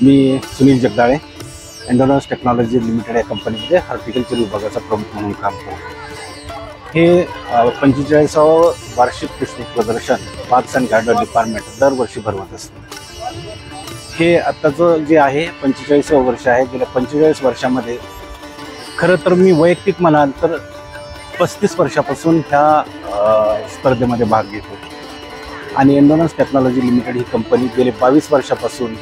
मी Sunil Jagdale, एंडोनॉस technology limited या कंपनीमध्ये horticulture विभागाचा प्रमुख म्हणून काम करतो। हे 45वे वार्षिक पुष्प प्रदर्शन पार्क्स अँड गार्डन डिपार्टमेंट दरवर्षी भरवत असते। हे आत्ताचं जे आहे 45वे वर्ष आहे। गेल्या 45 वर्षामध्ये खरं तर मी वैयक्तिक म्हणाल तर 35 वर्षापासून ह्या स्पर्धेमध्ये भाग घेतो आणि एंडोनॉस टेक्नॉलॉजी लिमिटेड ही कंपनी गेले 22 वर्षापासून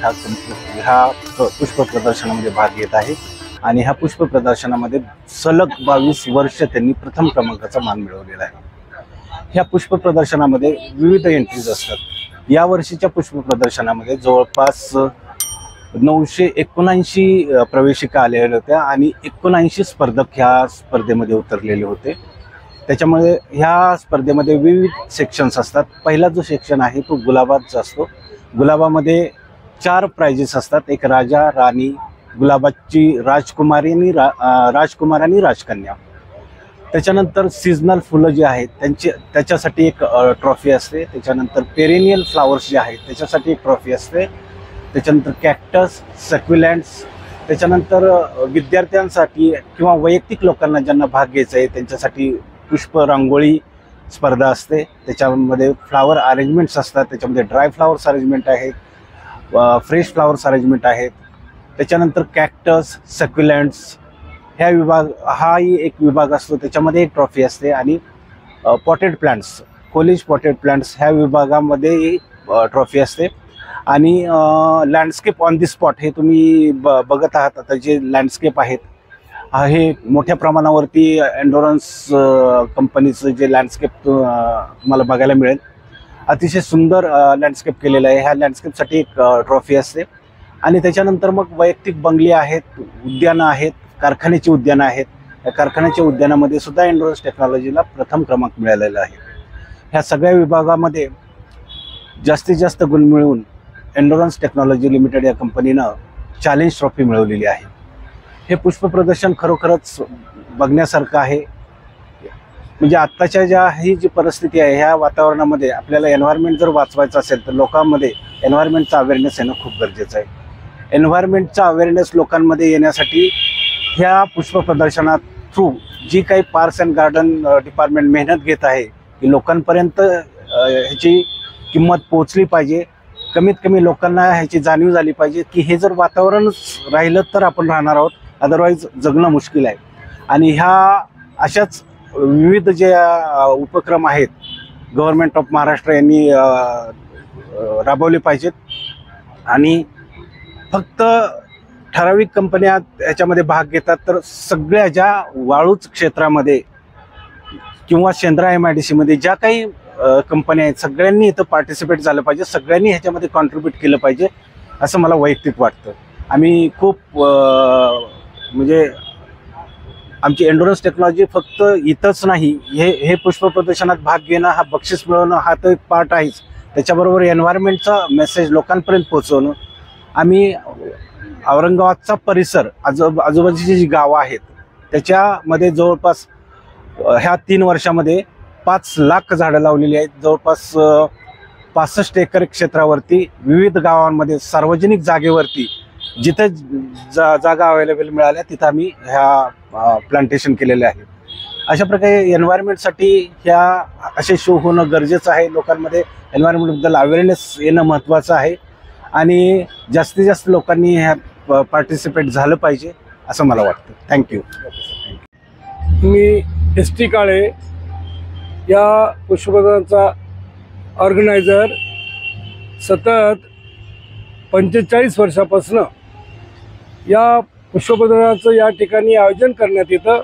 ह्या पुष्प प्रदर्शनामध्ये भाग घेत आहे आणि ह्या पुष्प प्रदर्शनामध्ये सलग 22 वर्ष त्यांनी प्रथम क्रमांकाचा मान मिळवलेला आहे। ह्या पुष्प प्रदर्शनामध्ये विविध एंट्रीज असतात। या वर्षीच्या पुष्प प्रदर्शनामध्ये जवळपास 979 प्रवेशिका आलेल्या होत्या आणि 79 स्पर्धक ह्या स्पर्धेमध्ये उतरलेले होते। त्याच्यामुळे ह्या स्पर्धेमध्ये विविध सेक्शन्स असतात। पहिला जो सेक्शन आहे तो गुलाबाचा असतो। गुलाबामध्ये 4 प्राइजेस असतात, एक राजा, राणी, गुलाबाची राजकुमारी आणि राजकन्या। त्याच्यानंतर सीजनल फुलं जी आहेत त्याच्यासाठी एक ट्रॉफी असते। त्याच्यानंतर पेरेनियल फ्लावर्स जे आहेत त्याच्यासाठी एक ट्रॉफी असते। त्याच्यानंतर कॅक्टस, सक्युलेंट्स, त्याच्यानंतर विद्यार्थ्यांसाठी किंवा वैयक्तिक लोकांना ज्यांना भाग घ्यायचा आहे त्यांच्यासाठी पुष्प रांगोळी स्पर्धा असते। त्याच्यामध्ये फ्लावर अरेंजमेंट्स असतात, त्याच्यामध्ये ड्राय फ्लावर्स अरेंजमेंट आहेत, फ्रेश फ्लावर्स अरेंजमेंट आहेत। त्याच्यानंतर कॅक्टस, सक्युलेंट्स हाही एक विभाग असतो, त्याच्यामध्ये एक ट्रॉफी असते। आणि potted plants, college potted plants ह्या विभागामध्ये ट्रॉफी असते। आणि लँडस्केप ऑन दी स्पॉट हे तुम्ही बघत आहात आता जे लँडस्केप आहेत हे मोठ्या प्रमाणावरती एंडोरन्स कंपनीचं जे लँडस्केप तुम्हाला बघायला मिळेल। अतिशय सुंदर लँडस्केप केलेलं आहे। ह्या लँडस्केपसाठी एक ट्रॉफी असते। आणि त्याच्यानंतर मग वैयक्तिक बंगले आहेत, उद्यानं आहेत, कारखान्याची उद्यानं आहेत। या कारखान्याच्या उद्यानामध्ये सुद्धा एंडोरन्स टेक्नॉलॉजीला प्रथम क्रमांक मिळालेला आहे। ह्या सगळ्या विभागामध्ये जास्तीत जास्त गुण मिळवून एंडोरन्स टेक्नॉलॉजी लिमिटेड या कंपनीनं चॅलेंज ट्रॉफी मिळवलेली आहे। हे पुष्प प्रदर्शन खरोखरच बघण्यासारखं आहे। म्हणजे आत्ताच्या ही जी परिस्थिती आहे ह्या वातावरणामध्ये आपल्याला एन्व्हायरमेंट जर वाचवायचं असेल तर लोकांमध्ये एन्व्हायरमेंटचा अवेअरनेस येणं खूप गरजेचं आहे। एन्व्हायरमेंटचा अवेअरनेस लोकांमध्ये येण्यासाठी ह्या पुष्प प्रदर्शनात थ्रू जी काही पार्क्स अँड गार्डन डिपार्टमेंट मेहनत घेत आहे की लोकांपर्यंत ह्याची किंमत पोहोचली पाहिजे, कमीत कमी लोकांना ह्याची जाणीव झाली पाहिजे की हे जर वातावरणच राहिलं तर आपण राहणार आहोत, अदरवाईज जगणं मुश्किल आहे। आणि ह्या अशाच विविध जे उपक्रम आहेत गव्हर्नमेंट ऑफ महाराष्ट्र यांनी राबवले पाहिजेत। आणि फक्त ठराविक कंपन्या याच्यामध्ये भाग घेतात तर सगळ्या ज्या वाळूच क्षेत्रामध्ये किंवा शेंद्रा MIDC मध्ये ज्या काही कंपन्या आहेत सगळ्यांनी इथं पार्टिसिपेट झालं पाहिजे, सगळ्यांनी ह्याच्यामध्ये कॉन्ट्रीब्यूट केलं पाहिजे असं मला वैयक्तिक वाटतं। आम्ही खूप म्हणजे आमची एंडोरन्स टेक्नॉलॉजी फक्त इथंच नाही, हे पुष्प प्रदर्शनात भाग घेणं, हा बक्षीस मिळवणं हा तर एक पार्ट आहेच, त्याच्याबरोबर एन्व्हायरमेंटचा मेसेज लोकांपर्यंत पोहोचवणं। आम्ही औरंगाबादचा परिसर आजूबाजूची जी गावं आहेत त्याच्यामध्ये जवळपास ह्या 3 वर्षामध्ये 5 लाख झाडं लावलेली आहेत। जवळपास 65 एकर क्षेत्रावरती विविध गावांमध्ये सार्वजनिक जागेवरती जिथे जागा अवेलेबल मिळाल्या तिथं आम्ही ह्या प्लांटेशन केलेले आहे। अशा प्रकारे एन्व्हायरमेंटसाठी ह्या असे शो होणं गरजेचं आहे। लोकांमध्ये एन्व्हायरमेंटबद्दल अवेअरनेस येणं महत्त्वाचं आहे आणि जास्तीत जास्त लोकांनी ह्या पार्टिसिपेट झालं पाहिजे असं मला वाटतं। थँक्यू। मी ST काळे या पुष्पप्रदर्शनाचा ऑर्गनायझर सतत 45 वर्षापासून या पुष्पप्रदर्शनाचं या ठिकाणी आयोजन करण्यात येतं।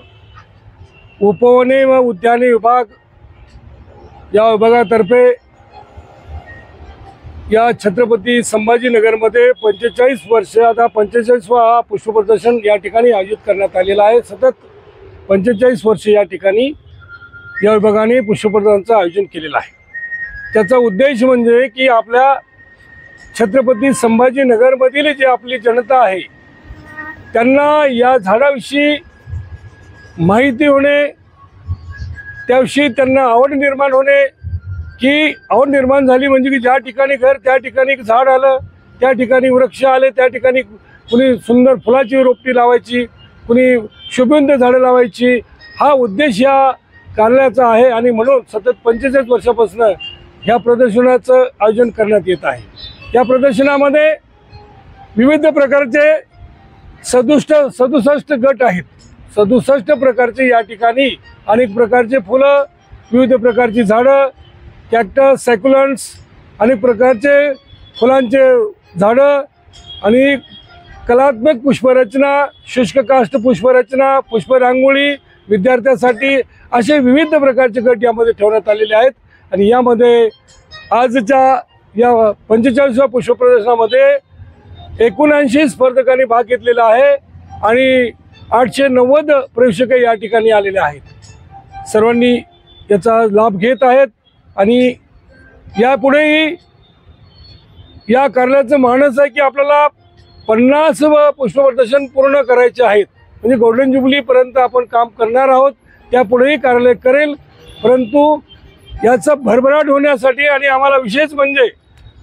उपवने व उद्याने विभाग या विभागातर्फे या छत्रपती संभाजीनगरमध्ये 45 वर्ष आता 45वा पुष्पप्रदर्शन या ठिकाणी आयोजित करण्यात आलेलं आहे। सतत 45 वर्ष या ठिकाणी या विभागाने पुष्पप्रदर्शनाचं आयोजन केलेलं आहे। त्याचा उद्देश म्हणजे की आपल्या छत्रपती संभाजीनगरमधील जी आपली जनता आहे त्यांना या झाडाविषयी माहिती होणे, त्याविषयी त्यांना आवड निर्माण होणे, की आवड निर्माण झाली म्हणजे की ज्या ठिकाणी घर त्या ठिकाणी एक झाड आलं त्या ठिकाणी वृक्ष आले त्या ठिकाणी कुणी सुंदर फुलाची रोपटी लावायची, कुणी शोभिवंत झाडं लावायची, हा उद्देश या कार्यालयाचा आहे. आणि म्हणून सतत 45 वर्षापासून ह्या प्रदर्शनाचं आयोजन करण्यात येत आहे. या प्रदर्शनामध्ये विविध प्रकारचे 67 गट आहेत. 67 प्रकारचे या ठिकाणी अनेक प्रकारचे फुलं, विविध प्रकारची झाडं, कॅक्टस, सॅक्युलंट्स, अनेक प्रकारचे फुलांचे झाडं आणि कलात्मक पुष्परचना, शुष्क काष्ट पुष्परचना, पुष्परांगोळी विद्यार्थ्यांसाठी असे विविध प्रकारचे गट यामध्ये ठेवण्यात आलेले आहेत. आणि यामध्ये आजच्या या 45व्या पुष्प प्रदर्शनामध्ये 79 स्पर्धकांनी भाग घेतलेला आहे आणि 890 प्रेक्षक या ठिकाणी आलेले आहेत. सर्वांनी याचा लाभ घेत आहेत आणि यापुढेही या कार्यालयाचं मानस आहे की आपल्याला 50 पुष्प प्रदर्शन पूर्ण करायचे आहेत. म्हणजे गोल्डन ज्युबिलीपर्यंत आपण काम करणार आहोत. त्यापुढेही कार्यालय करेल. परंतु याचा भरभराट होण्यासाठी आणि आम्हाला विशेष म्हणजे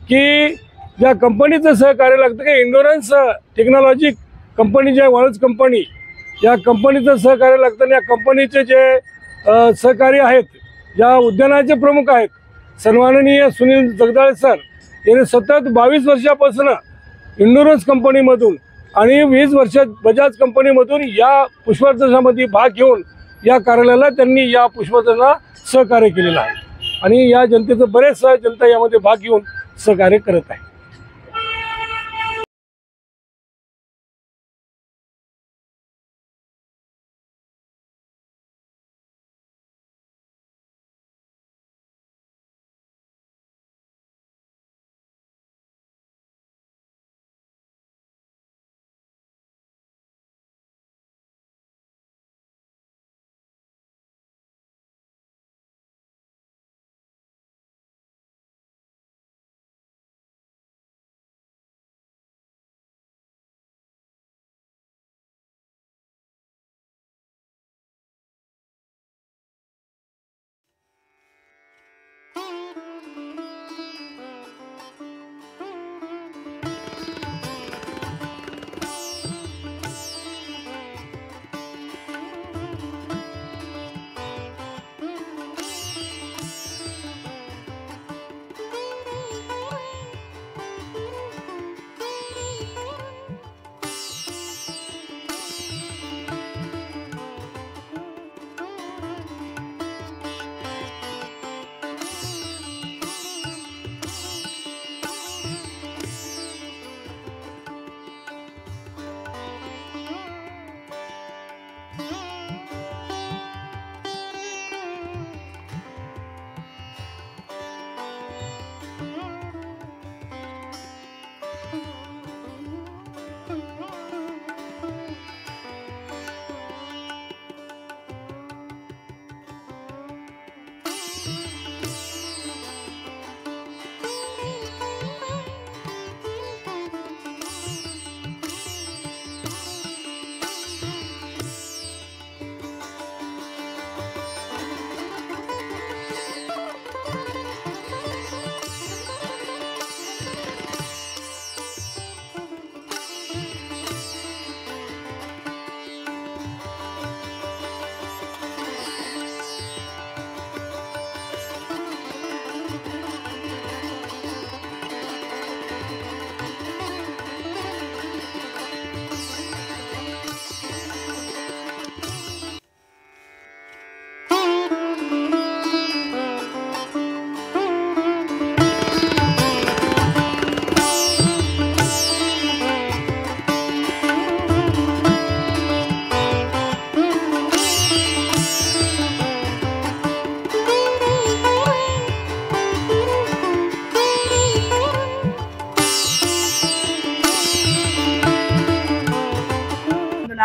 की ज्या कंपनीचं सहकार्य लागतं की इंडोरन्स टेक्नॉलॉजी कंपनी जे वाळूज कंपनी, या कंपनीचं सहकार्य लागतं. आणि या कंपनीचे जे सहकारी आहेत, ज्या उद्यानाचे प्रमुख आहेत सन्माननीय सुनील जगदाळे सर, यांनी सतत 22 वर्षापासून इंडोरन्स कंपनीमधून आणि 20 वर्षात बजाज कंपनीमधून या पुष्पप्रदर्शनामध्ये भाग घेऊन या कार्यालयाला त्यांनी या पुष्पप्रदर्शनात सहकार्य केलेलं आहे. आणि या जनतेचं बरेच जनता यामध्ये भाग घेऊन सहकार्य करत आहे.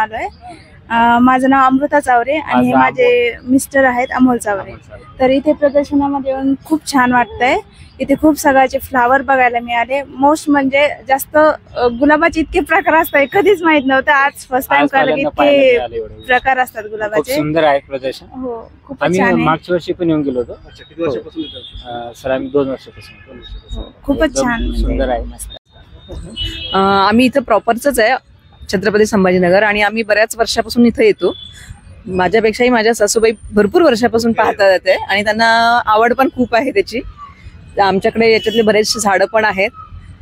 आलोय. माझं नाव अमृता चावरे आणि हे माझे मिस्टर आहेत अमोल चावरे. तर इथे प्रदर्शनामध्ये येऊन खूप छान वाटतंय. इथे खूप सगळ्याचे फ्लावर बघायला मिळाले. मोस्ट म्हणजे जास्त गुलाबाचे इतके प्रकार असतात कधीच माहित नव्हतं. आज फर्स्ट टाइम कळलं की इतके प्रकार असतात गुलाबाचे. सुंदर आहे प्रदर्शन. हो खूप आम्ही छान आहे. मागच्या वर्षी पण येऊन गेलो होतो. किती वर्षापासून येतात? सर आम्ही 2 वर्षापासून. खूपच छान सुंदर आहे. आम्ही इथं प्रॉपरचंच आहे, छत्रपती संभाजीनगर, आणि आम्ही बऱ्याच वर्षापासून इथं येतो. माझ्यापेक्षाही माझ्या सासूबाई भरपूर वर्षापासून पाहता जाते आणि त्यांना आवड पण खूप आहे त्याची. आमच्याकडे याच्यातले बरेचसे झाडं पण आहेत,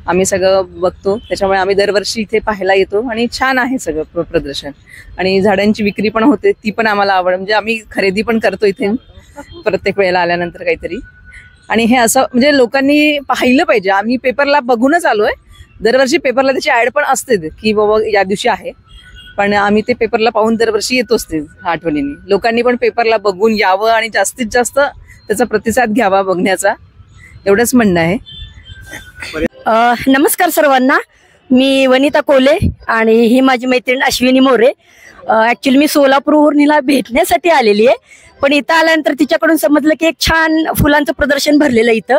आम्ही सगळं बघतो, त्याच्यामुळे आम्ही दरवर्षी इथे पाहायला येतो आणि छान आहे सगळं प्रदर्शन. आणि झाडांची विक्री पण होते, ती पण आम्हाला आवड, म्हणजे आम्ही खरेदी पण करतो इथे प्रत्येक वेळेला आल्यानंतर काहीतरी. आणि हे असं म्हणजे लोकांनी पाहिलं पाहिजे. आम्ही पेपरला बघूनच आलोय, दरवर्षी पेपरला त्याची ऍड पण असते की बाबा या दिवशी आहे, पण आम्ही ते पेपरला पाहून दरवर्षी येतोच ते आठवणीने. लोकांनी पण पेपरला बघून यावं आणि जास्तीत जास्त त्याचा प्रतिसाद घ्यावा बघण्याचा, एवढंच म्हणणं आहे. नमस्कार सर्वांना, मी वनिता कोले आणि ही माझी मैत्रीण अश्विनी मोरे. ऍक्च्युली मी सोलापूरवरून हिला भेटण्यासाठी आलेली आहे, पण इथं आल्यानंतर तिच्याकडून समजलं की एक छान फुलांचं प्रदर्शन भरलेलं इथं.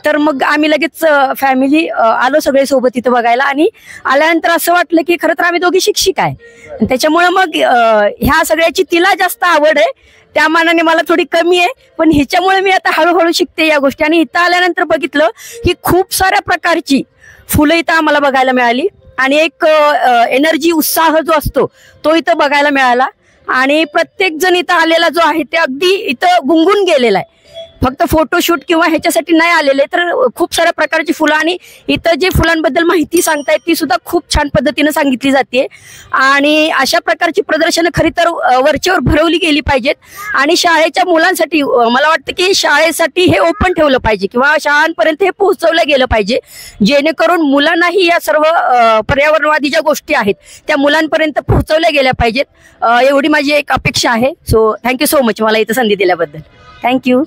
तर मग आम्ही लगेच फॅमिली आलो सगळे सोबत इथं बघायला. आणि आल्यानंतर असं वाटलं की खरं तर आम्ही दोघी शिक्षिक आहे, त्याच्यामुळे मग ह्या सगळ्याची तिला जास्त आवड आहे, त्या मानाने मला थोडी कमी आहे, पण ह्याच्यामुळे मी आता हळूहळू शिकते या गोष्टी. आणि इथं आल्यानंतर बघितलं की खूप साऱ्या प्रकारची फुलं इथं आम्हाला बघायला मिळाली आणि एक एनर्जी, उत्साह जो असतो तो इथं बघायला मिळाला. आणि प्रत्येक जण इथं आलेला जो आहे ते अगदी इथं गुंगून गेलेला आहे, फक्त फोटोशूट किंवा ह्याच्यासाठी नाही आलेले, तर खूप साऱ्या प्रकारची फुलं. आणि इथं जे फुलांबद्दल माहिती सांगतायत ती सुद्धा खूप छान पद्धतीने सांगितली जाते. आणि अशा प्रकारची प्रदर्शनं खरी तर वरचेवर भरवली गेली पाहिजेत. आणि शाळेच्या मुलांसाठी मला वाटतं की शाळेसाठी हे ओपन ठेवलं पाहिजे किंवा शाळांपर्यंत हे पोहोचवलं गेलं पाहिजे, जेणेकरून मुलांनाही या सर्व पर्यावरणवादी ज्या गोष्टी आहेत त्या मुलांपर्यंत पोहोचवल्या गेल्या पाहिजेत. एवढी माझी एक अपेक्षा आहे. सो थँक्यू सो मच मला इथं संधी दिल्याबद्दल. थँक्यू.